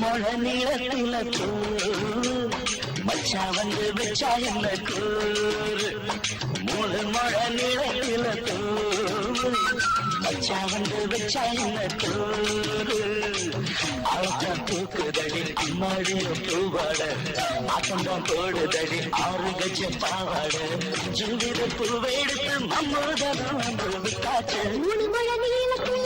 மழை நீளத்தில மச்சா வந்து வச்சா என்ன கூறு மூணு மழை நீளத்தில மச்சா வந்து வச்சா என்ன கூறு ஆட்டா தூக்குதடி மாடிய பூவாட ஆட்டம்தான் போடுதடி 6 கஜ பாவாட ஜீவித பூவெடுத்து மம்மோதரம் வந்து விட்டாச்சு மூணு மழை நீளத்தில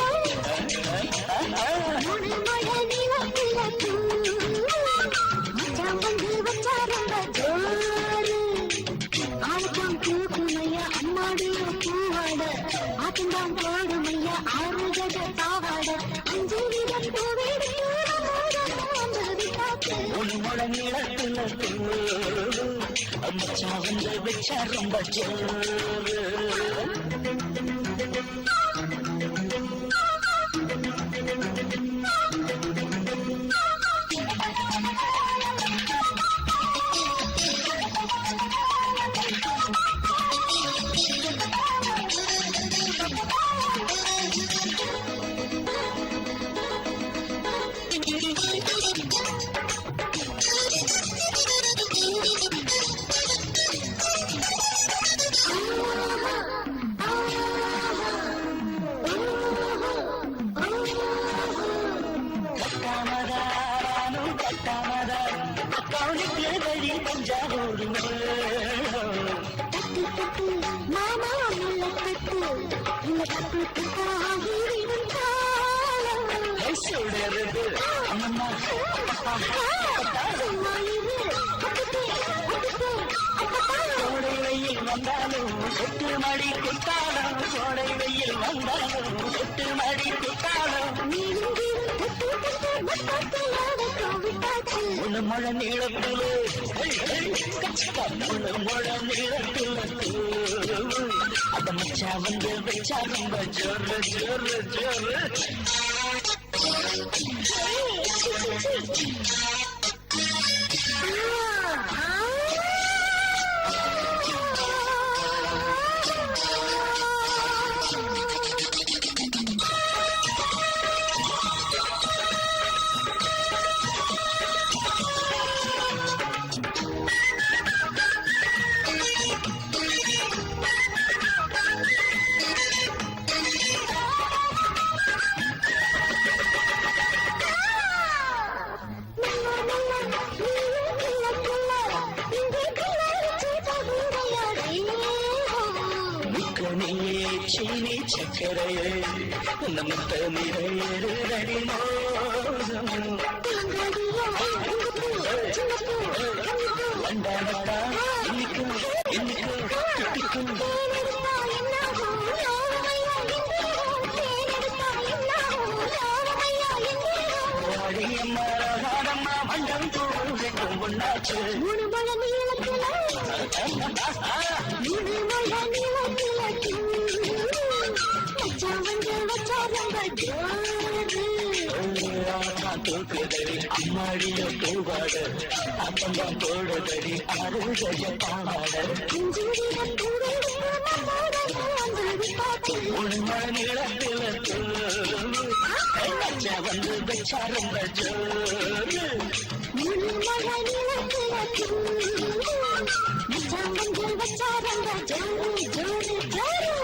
மச்சா வந்து வச்சா ரொம்ப ஜோரு கோடை வெயில் வந்தாலும் எட்டு மணி குத்தாலும் கோடை வெயில் வந்தாலும் எட்டு மணி குத்தாலும் ஒண்ணு மழை நீளத்துல ஒண்ணு மழை நீளத்துல அத மச்சா வந்து வச்சா ரொம்ப ஜோரு ஜோரு ஜோரு சீனி சக்கரையே நம்ம தமிழடி மோசம் வண்டாடா இன்னைக்கும் இன்னைக்கும் திட்டிக்கும் வாடியம்மா வண்டம் போகும் ஒன்னாச்சு தூக்குதடி அம்மாடிய பூவாட அப்பந்தான் போடுதடி 6 கஜ பாவாட ஒரு மழை நிலத்தில வந்து வச்சா ரொம்ப ஜோரு வச்சா ரொம்ப ஜோரு ஜோரு ஜோரு